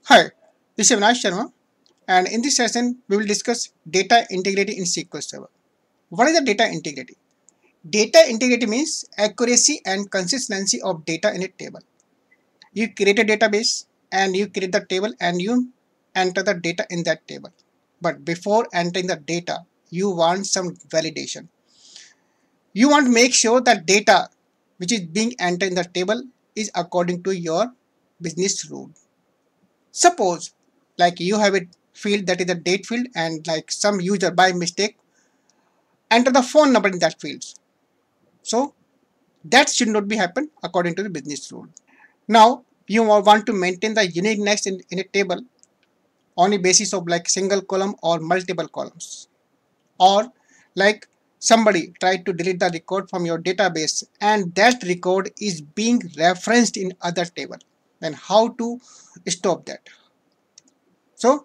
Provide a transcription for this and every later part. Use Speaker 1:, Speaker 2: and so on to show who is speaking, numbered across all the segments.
Speaker 1: Hi, this is Avinash Sharma, and in this session, we will discuss data integrity in SQL Server. What is the data integrity? Data integrity means accuracy and consistency of data in a table. You create a database and you create the table and you enter the data in that table. But before entering the data, you want some validation. You want to make sure that data which is being entered in the table is according to your business rule. Suppose like you have a field that is a date field and like some user by mistake enter the phone number in that field. So that should not be happen according to the business rule. Now you want to maintain the uniqueness in a table on a basis of like single column or multiple columns. Or like somebody tried to delete the record from your database and that record is being referenced in other table. Then how to stop that? So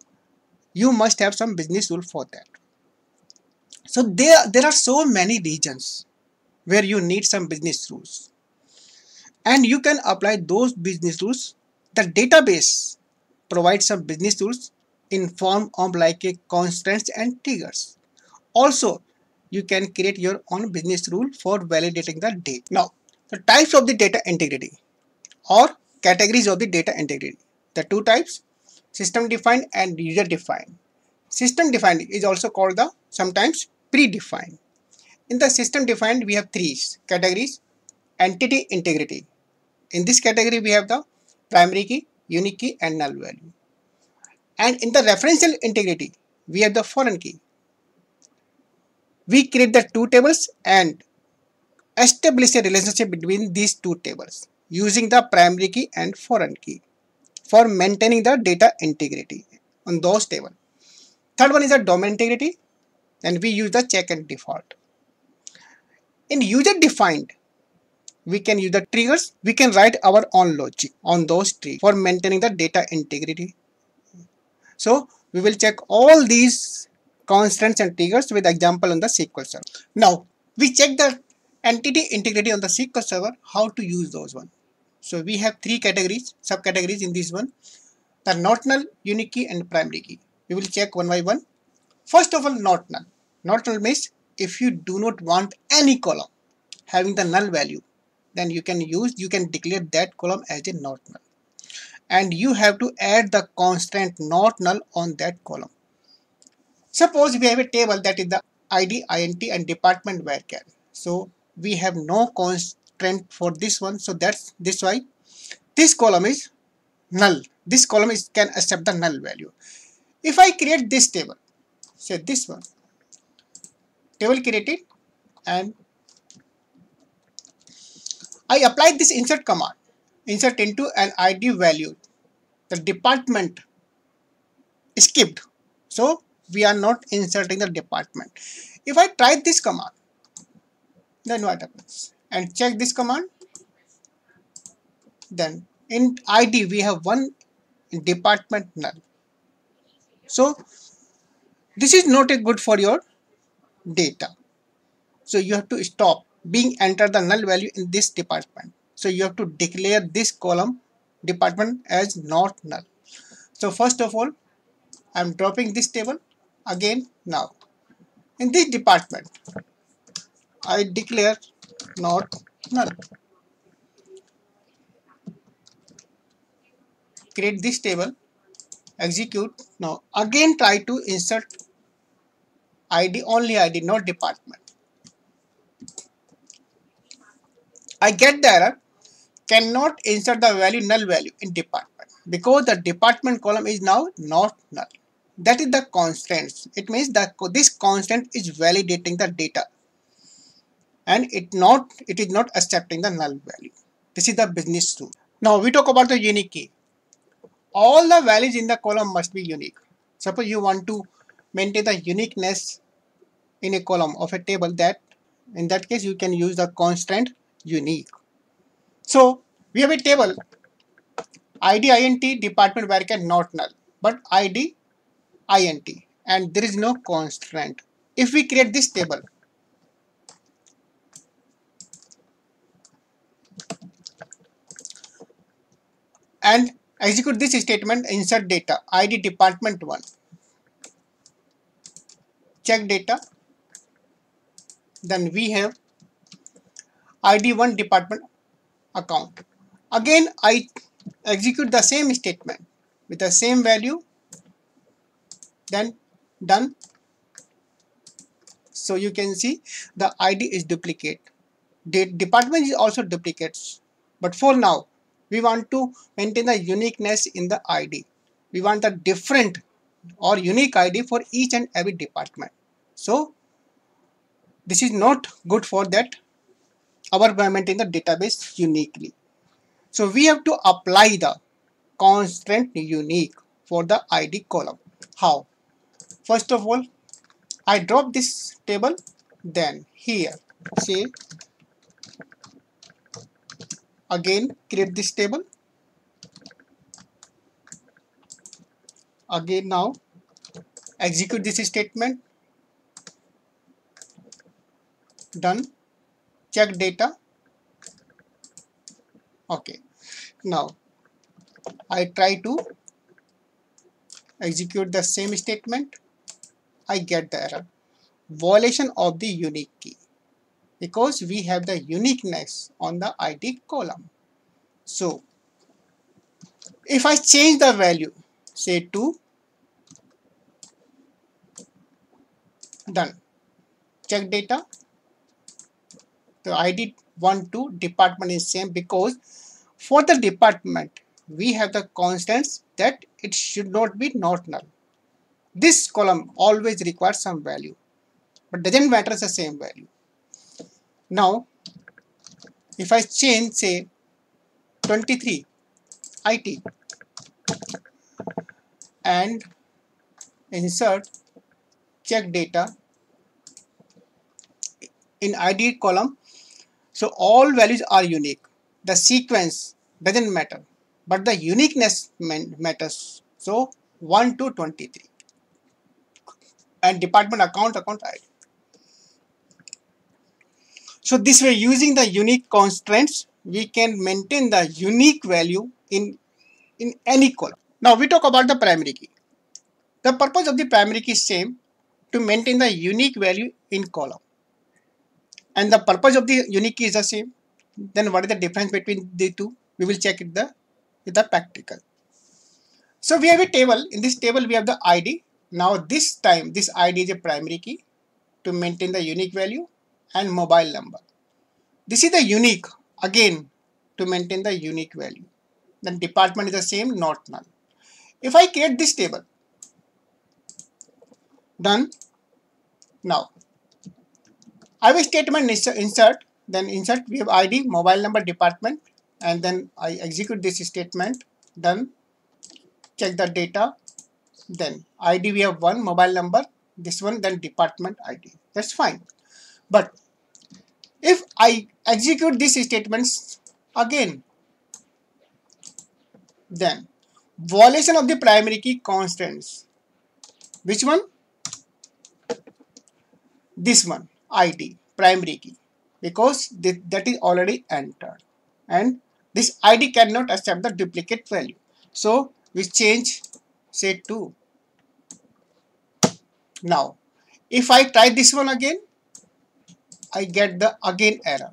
Speaker 1: you must have some business rule for that. So there are so many regions where you need some business rules and you can apply those business rules. The database provides some business rules in form of like a constants and triggers. Also, you can create your own business rule for validating the data. Now, the types of the data integrity or categories of the data integrity. The two types, system defined and user defined. System defined is also called the sometimes predefined. In the system defined, we have three categories. Entity integrity. In this category, we have the primary key, unique key, and null value. And in the referential integrity, we have the foreign key. We create the two tables and establish a relationship between these two tables using the primary key and foreign key for maintaining the data integrity on those tables. Third one is the domain integrity, and we use the check and default. In user defined, we can use the triggers. We can write our own logic on those trees for maintaining the data integrity. So we will check all these constants and triggers with example on the SQL Server. Now we check the entity integrity on the SQL Server, how to use those one. So we have three categories, subcategories in this one. The not null, unique key and primary key. We will check one by one. First of all, not null. Not null means if you do not want any column having the null value, then you can declare that column as a not null. And you have to add the constant not null on that column. Suppose we have a table that is the ID, INT and department varchar. So we have no constraint for this one. So that's this why this column is null. This column can accept the null value. If I create this table, say this one, table created, and I applied this insert command, insert into an ID value, the department skipped. So we are not inserting the department. If I try this command, then what happens? And check this command, then in ID we have one department null. So this is not a good for your data. So you have to stop being enter the null value in this department. So you have to declare this column department as not null. So first of all, I'm dropping this table again now. In this department, I declare not null. Create this table, execute. Now again try to insert ID, only ID, not department. I get the error, cannot insert the value null value in department because the department column is now not null. That is the constants. It means that this constant is validating the data and it is not accepting the null value. This is the business rule. Now we talk about the unique key. All the values in the column must be unique. Suppose you want to maintain the uniqueness in a column of a table, that in that case you can use the constant unique. So we have a table ID int department varchar not null, but ID int and there is no constraint. If we create this table and execute this statement, insert data, ID department 1, check data, then we have ID 1 department account. Again, I execute the same statement with the same value, then done. So you can see the ID is duplicate. The department is also duplicates. But for now, we want to maintain the uniqueness in the ID. We want a different or unique ID for each and every department. So this is not good for that our maintain the database uniquely. So we have to apply the constant unique for the ID column. How? First of all, I drop this table, then here say again create this table, again now execute this statement, done, check data. Okay, now I try to execute the same statement, I get the error, violation of the unique key, because we have the uniqueness on the ID column. So if I change the value, say 2, done, check data, the ID 1, 2 department is same, because for the department we have the constants that it should not be not null. This column always requires some value, but doesn't matter the same value. Now if I change say 23 IT and insert check data in ID column, so all values are unique. The sequence doesn't matter, but the uniqueness matters. So 1 to 23 and department account ID. So this way, using the unique constraints, we can maintain the unique value in any column. Now we talk about the primary key. The purpose of the primary key is same, to maintain the unique value in column. And the purpose of the unique key is the same. Then what is the difference between the two? We will check it with the practical. So we have a table. In this table we have the ID. Now this time this ID is a primary key to maintain the unique value, and mobile number. This is the unique, again to maintain the unique value. Then department is the same, not null. If I create this table, done. Now I will statement insert, then insert we have ID, mobile number, department, and then I execute this statement, done, check the data, then ID we have 1, mobile number, this one, then department ID. That's fine. But if I execute these statements again, then violation of the primary key constants. Which one? This one, ID, primary key, because that is already entered, and this ID cannot accept the duplicate value. So we change say 2. Now if I try this one again, I get the again error,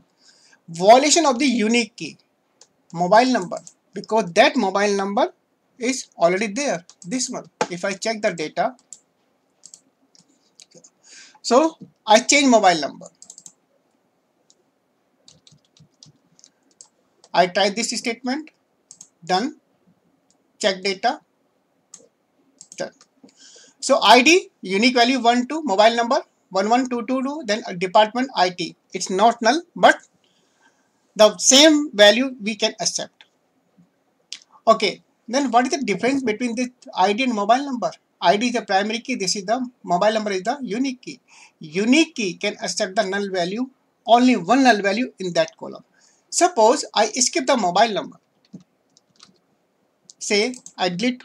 Speaker 1: violation of the unique key, mobile number, because that mobile number is already there, this one. If I check the data, so I change mobile number, I try this statement, done, check data, done. So ID, unique value 1, 2, mobile number 11222, then department IT. It's not null, but the same value we can accept. Okay, then what is the difference between this ID and mobile number? ID is the primary key, this is the mobile number is the unique key. Unique key can accept the null value, only one null value in that column. Suppose I skip the mobile number. Say I delete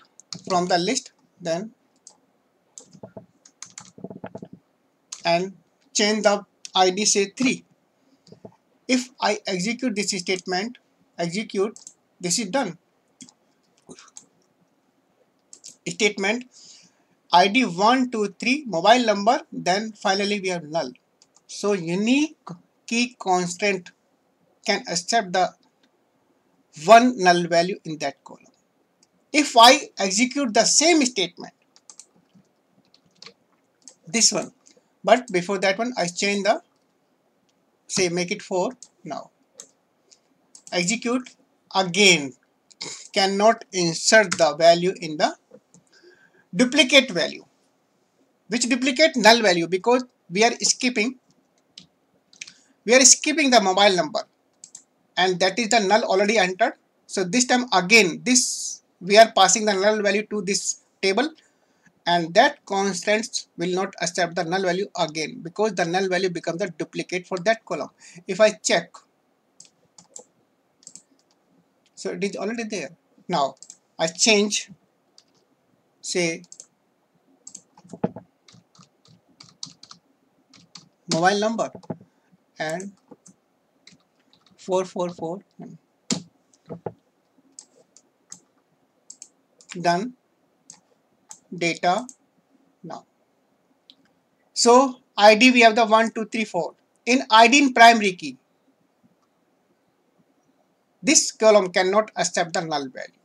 Speaker 1: from the list, then and change the ID say 3. If I execute this statement, execute, this is done. statement ID 1, 2, 3 mobile number, then finally we have null. So unique key constraint can accept the one null value in that column. If I execute the same statement, this one, but before that one I change the, say make it 4 now. Execute again, cannot insert the value in the duplicate value. Which duplicate? Null value, because we are skipping the mobile number, and that is the null already entered. So this time again, this we are passing the null value to this table, and that constants will not accept the null value again, because the null value becomes a duplicate for that column. If I check, so it is already there. Now I change, say mobile number and 444, done, data now. So ID we have the 1, 2, 3, 4. In ID in primary key, this column cannot accept the null value.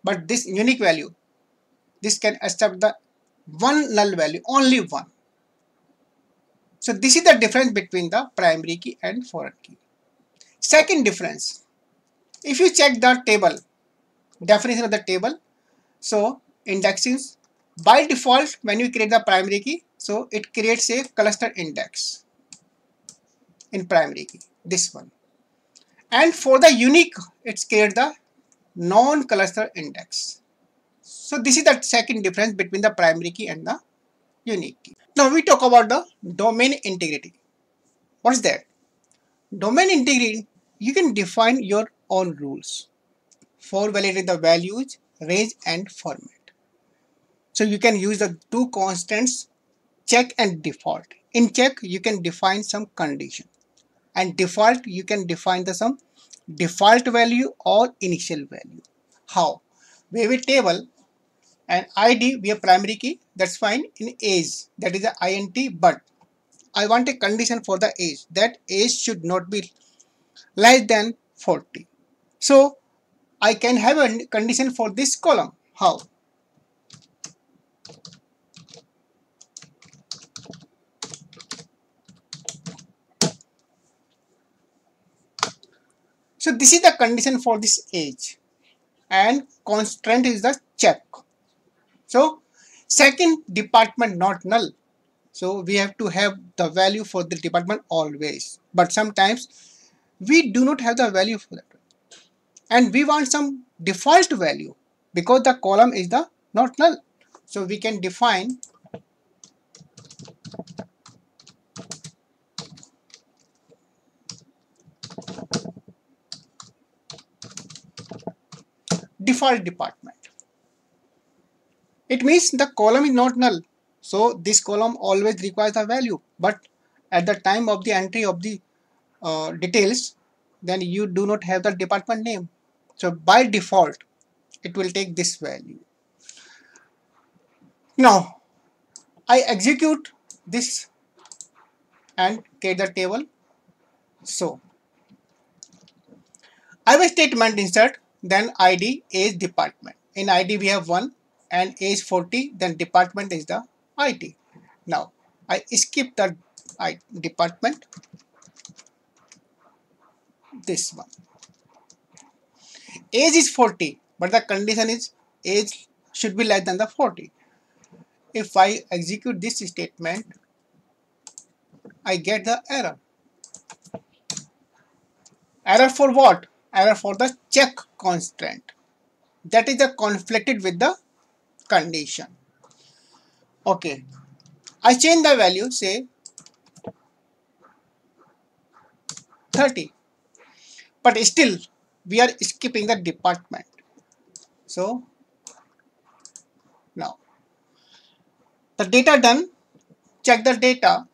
Speaker 1: But this unique value, this can accept the one null value, only one. So this is the difference between the primary key and foreign key. Second difference, if you check the table, definition of the table, so indexings, by default when you create the primary key, so it creates a cluster index in primary key, this one. And for the unique, it's create the non-cluster index. So this is the second difference between the primary key and the unique key. Now we talk about the domain integrity. What is that? Domain integrity, you can define your own rules for validating the values, range and format. So you can use the two constants, check and default. In check, you can define some condition, and default, you can define the some default value or initial value. How? We have a table and ID, we have primary key, that's fine. In age, that is a int, but I want a condition for the age, that age should not be less than 40. So I can have a condition for this column. How? So this is the condition for this age, and constraint is the check. So second, department not null. So we have to have the value for the department always. But sometimes we do not have the value for that. And we want some default value because the column is the not null. So we can define default department. It means the column is not null. So this column always requires a value. But at the time of the entry of the details, then you do not have the department name. So by default, it will take this value. Now, I execute this and create the table. So, I have a statement insert, then ID, age, department. In ID we have 1 and age 40, then department is the IT. Now, I skip the department, this one. Age is 40, but the condition is age should be less than the 40. If I execute this statement, I get the error. Error for what? Error for the check constraint. That is the conflicted with the condition. Okay. I change the value, say 30. But still, we are skipping the department. So, now, the data done. Check the data.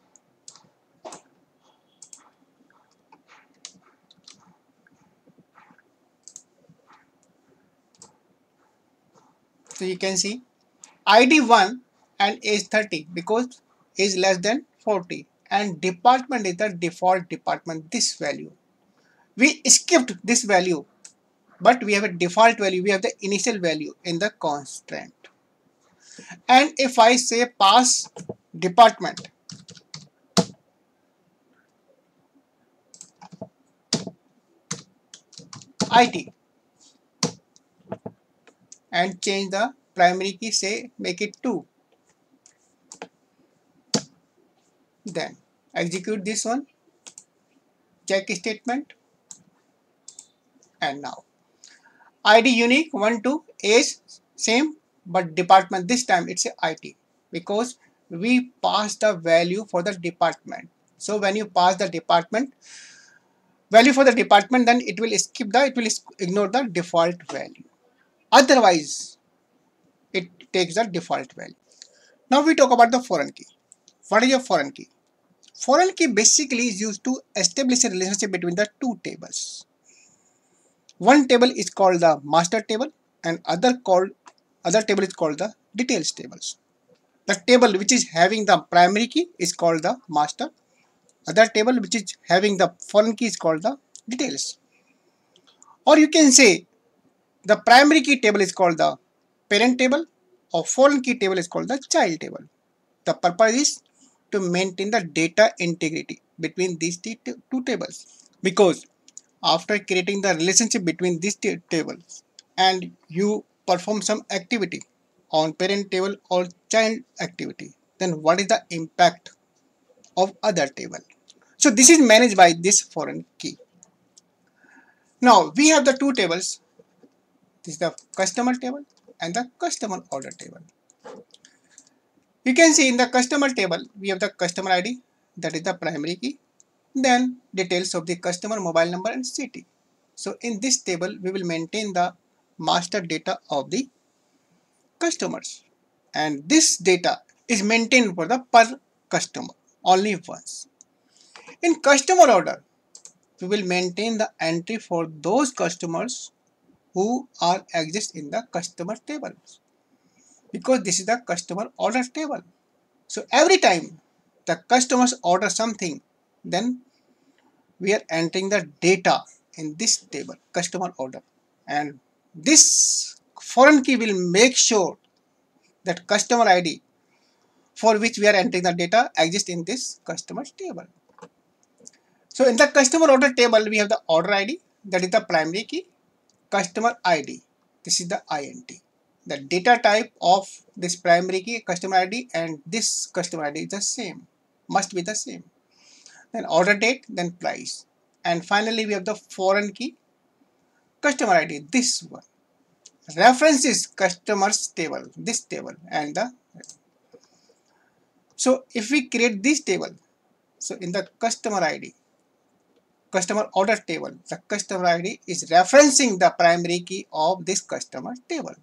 Speaker 1: So you can see ID 1 and age 30 because age less than 40, and department is the default department, this value. We skipped this value, but we have a default value, we have the initial value in the constraint. And if I say pass department, IT, and change the primary key, say make it 2, then execute this one, check statement, and now ID unique 1 2, age same, but department this time it's a IT because we pass the value for the department. So when you pass the department value for the department, then it will ignore the default value. Otherwise, it takes the default value. Now we talk about the foreign key. What is a foreign key? Foreign key basically is used to establish a relationship between the two tables. One table is called the master table and other table is called the details tables. The table which is having the primary key is called the master. Other table which is having the foreign key is called the details. Or you can say the primary key table is called the parent table or foreign key table is called the child table. The purpose is to maintain the data integrity between these two tables, because after creating the relationship between these tables and you perform some activity on parent table or child activity, then what is the impact of other table? So this is managed by this foreign key. Now we have the two tables. This is the customer table and the customer order table. You can see in the customer table we have the customer ID, that is the primary key, then details of the customer mobile number and city. So in this table we will maintain the master data of the customers, and this data is maintained for the per customer only once. In customer order we will maintain the entry for those customers who are exist in the customer table, because this is the customer order table. So every time the customers order something, then we are entering the data in this table, customer order, and this foreign key will make sure that customer ID for which we are entering the data exists in this customer table. So in the customer order table we have the order ID, that is the primary key, customer ID, this is the INT. The data type of this primary key, customer ID, and this customer ID is the same, must be the same. Then order date, then price, and finally we have the foreign key, customer ID, this one. References customers table, this table, and the. So if we create this table, so in the customer ID, customer order table, the customer ID is referencing the primary key of this customer table.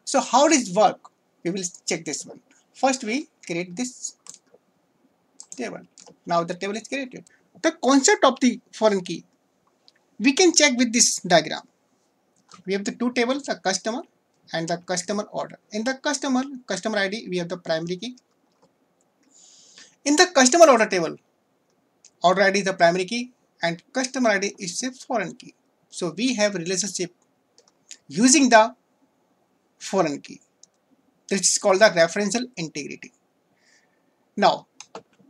Speaker 1: So how does it work? We will check this one. First we create this table. Now the table is created. The concept of the foreign key, we can check with this diagram. We have the two tables, the customer and the customer order. In the customer ID, we have the primary key. In the customer order table, order ID is the primary key and customer ID is a foreign key. So we have relationship using the foreign key. This is called the referential integrity. Now,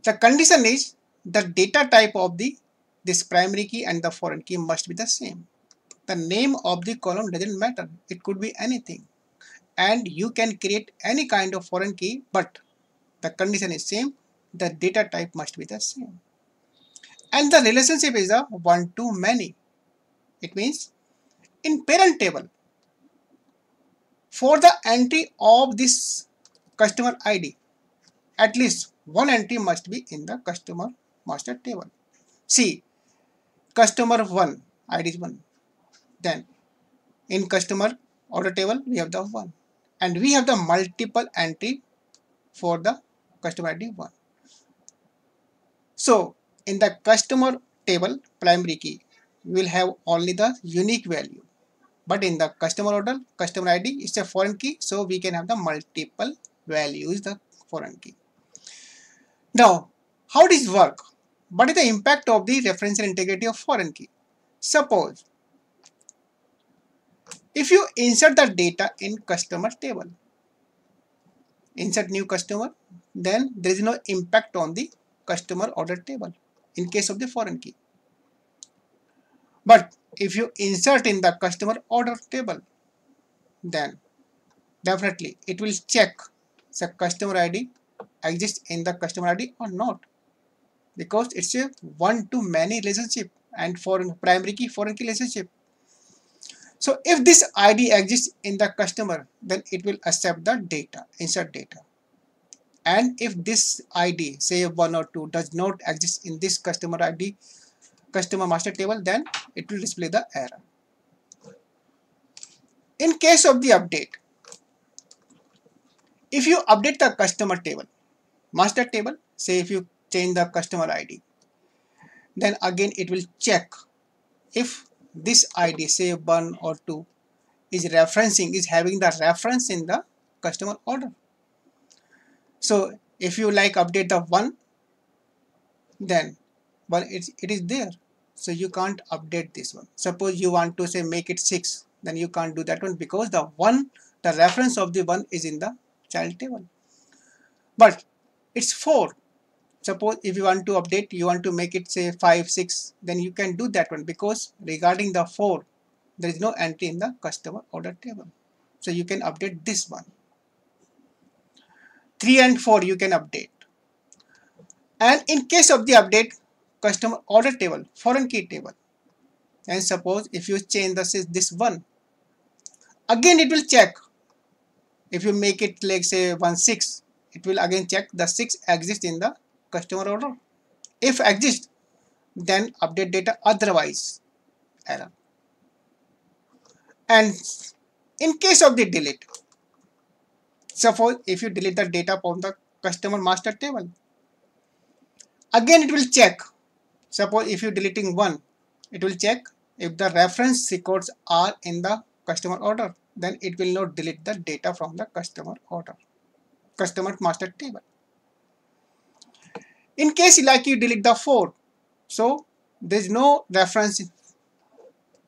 Speaker 1: the condition is the data type of this primary key and the foreign key must be the same. The name of the column doesn't matter. It could be anything. And you can create any kind of foreign key, but the condition is same. The data type must be the same. And the relationship is a one-to-many. It means in parent table, for the entry of this customer ID, at least one entry must be in the customer master table. See, customer 1, ID is 1. Then in customer order table, we have the 1. And we have the multiple entry for the customer ID 1. So in the customer table primary key, we will have only the unique value. But in the customer order, customer ID is a foreign key, so we can have the multiple values, the foreign key. Now, how does it work? What is the impact of the referential integrity of foreign key? Suppose if you insert the data in customer table, insert new customer, then there is no impact on the customer order table in case of the foreign key. But if you insert in the customer order table, then definitely it will check the customer ID exists in the customer ID or not, because it's a one-to-many relationship and foreign primary key foreign key relationship. So if this ID exists in the customer, then it will accept the data, insert data. And if this ID, say 1 or 2, does not exist in this customer ID, customer master table, then it will display the error. In case of the update, if you update the customer table, master table, say if you change the customer ID, then again it will check if this ID, say 1 or 2, is having the reference in the customer order. So if you like update the 1, then it is there, so you can't update this one. Suppose you want to say make it 6, then you can't do that one, because the reference of the 1 is in the child table. But it's 4. Suppose if you want to update, you want to make it say 5, 6, then you can do that one, because regarding the 4, there is no entry in the customer order table. So you can update this one. 3 and 4 you can update. And in case of the update customer order table, foreign key table, and suppose if you change this 1, again it will check. If you make it like say 1, 6, it will again check the 6 exists in the customer order. If exists, then update data, otherwise error. And in case of the delete, suppose if you delete the data from the customer master table, again it will check. Suppose if you deleting 1, it will check if the reference records are in the customer order, then it will not delete the data from the customer order, customer master table. In case like you delete the 4, so there is no reference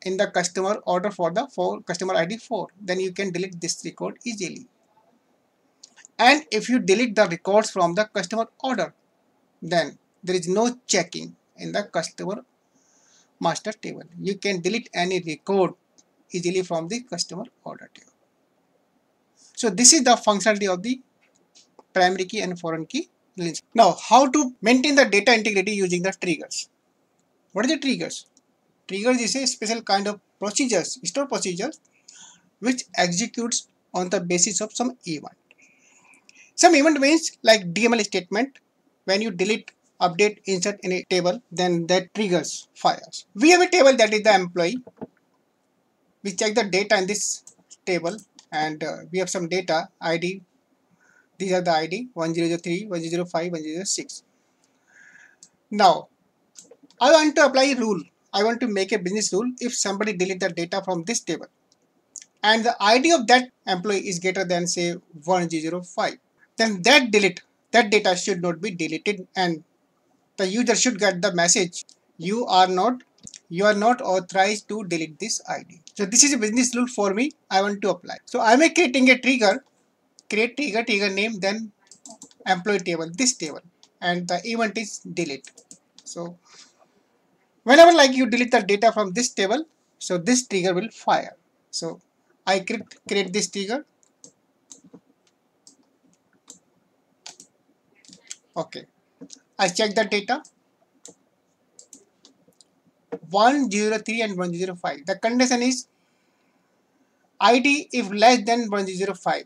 Speaker 1: in the customer order for the customer ID 4, then you can delete this record easily. And if you delete the records from the customer order, then there is no checking in the customer master table. You can delete any record easily from the customer order table. So this is the functionality of the primary key and foreign key. Now, how to maintain the data integrity using the triggers? What are the triggers? Triggers is a special kind of procedures, store procedures, which executes on the basis of some event. Some event means like DML statement. When you delete, update, insert in a table, then that triggers fires. We have a table that is the employee. We check the data in this table, and we have some data ID. These are the ID 1003, 1005, 1006. Now, I want to apply a rule. I want to make a business rule. If somebody delete the data from this table and the ID of that employee is greater than say 1005, then that data should not be deleted, and the user should get the message you are not authorized to delete this ID. So this is a business rule for me. I want to apply. So I am creating a trigger. Create trigger name, then employee table, this table, and the event is delete. So whenever like you delete the data from this table, so this trigger will fire. So I create this trigger. Okay, I check the data 103 and 105. The condition is ID if less than 105,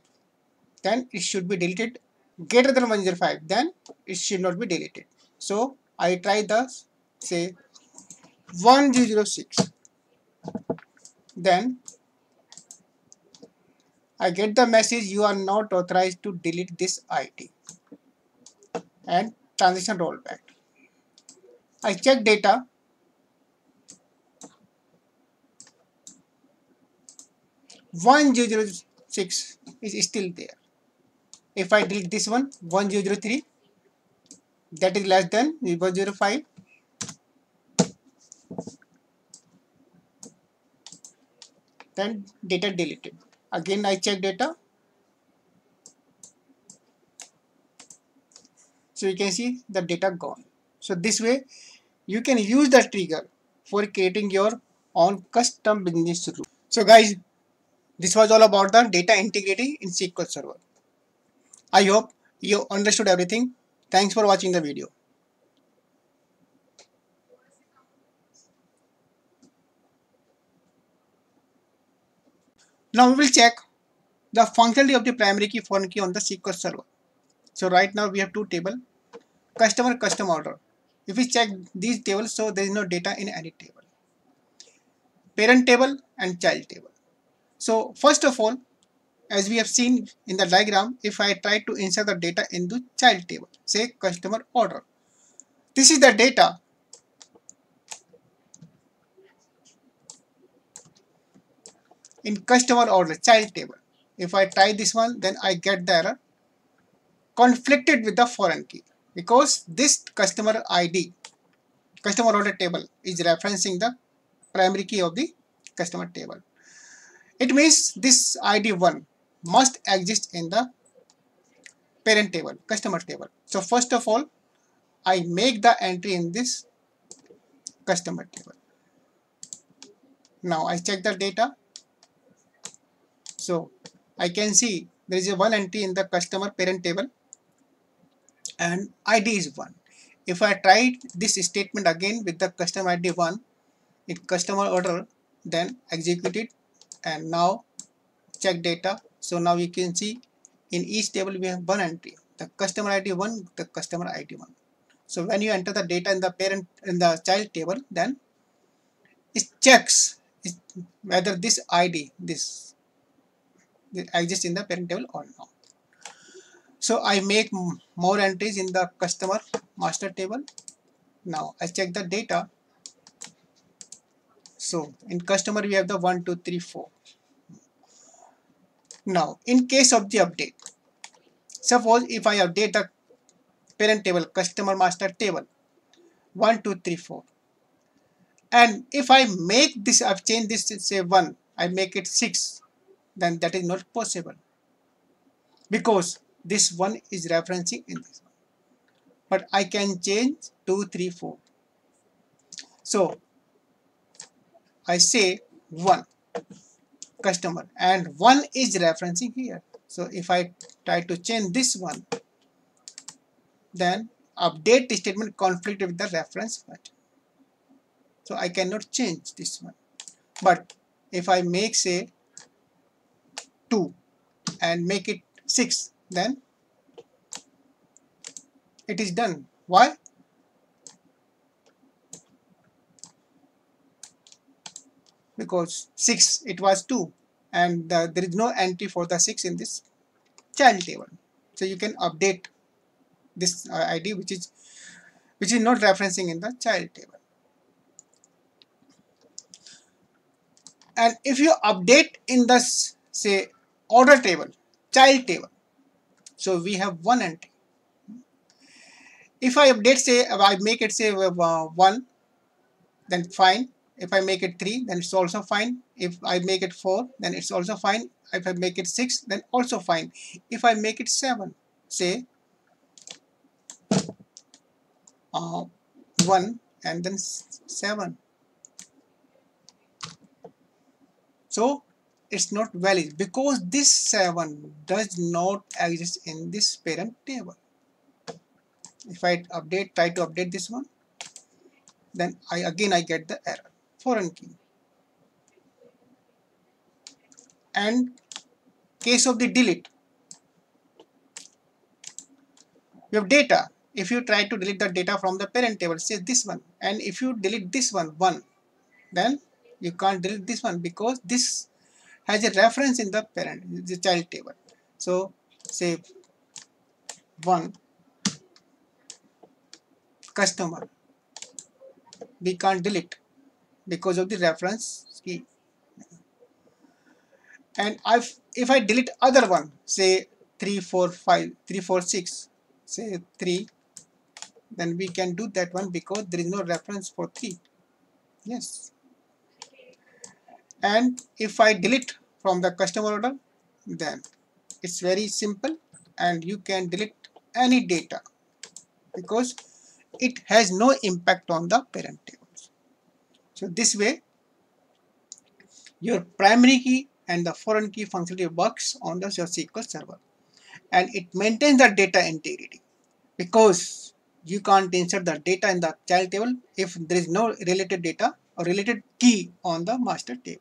Speaker 1: then it should be deleted. Greater than 105, then it should not be deleted. So I try the say 1006. Then I get the message you are not authorized to delete this ID, and transaction rollback. I check data 1006 is still there. If I delete this one, 1003, that is less than 105, then data deleted. Again I check data, so you can see the data gone. So this way you can use the trigger for creating your own custom business rule. So guys, this was all about the data integrity in SQL Server. I hope you understood everything. Thanks for watching the video. Now we will check the functionality of the primary key, foreign key on the SQL Server. So right now we have two tables, customer, custom order. If we check these tables, so there is no data in any table. Parent table and child table. So first of all, as we have seen in the diagram, if I try to insert the data into child table, say customer order, this is the data in customer order child table. If I try this one, then I get the error conflicted with the foreign key, because this customer ID, customer order table, is referencing the primary key of the customer table. It means this ID1 must exist in the parent table, customer table. So first of all, I make the entry in this customer table. Now I check the data. So I can see there is a one entry in the customer parent table and ID is 1. If I try this statement again with the customer ID 1 in customer order, then execute it and now check data. So now you can see in each table we have one entry, the customer ID 1, the customer ID 1. So when you enter the data in the parent in the child table, then it checks whether this ID this exists in the parent table or not. So I make more entries in the customer master table. Now I check the data. So in customer we have the 1, 2, 3, 4. Now in case of the update, suppose if I update the parent table customer master table 1, 2, 3, 4, and if I make this, I've changed this to say 1, I make it 6, then that is not possible because this 1 is referencing in this one. But I can change 2, 3, 4. So I say 1 customer and 1 is referencing here. So if I try to change this one, then update statement conflict with the reference button. So I cannot change this one. But if I make say 2 and make it 6, then it is done. Why? Because 6 it was 2 and there is no entry for the 6 in this child table. So you can update this ID which is not referencing in the child table. And if you update in the say order table, child table, so we have one entry. If I update say I make it say 1, then fine. If I make it 3, then it's also fine. If I make it 4, then it's also fine. If I make it 6, then also fine. If I make it 7, say 1 and then 7, so it's not valid because this 7 does not exist in this parent table. If I try to update this one, then I get the error, foreign key. And case of the delete, you have data. If you try to delete the data from the parent table, say this one, and if you delete this one, then you can't delete this one because this has a reference in the parent, the child table. So say 1 customer, we can't delete because of the reference key. And if I delete other one, say 345, 346, say 3, then we can do that one because there is no reference for 3. Yes. And if I delete from the customer order, then it's very simple and you can delete any data because it has no impact on the parent tables. So this way your primary key and the foreign key functionality works on the your SQL server, and it maintains the data integrity because you can't insert the data in the child table if there is no related data or related key on the master table.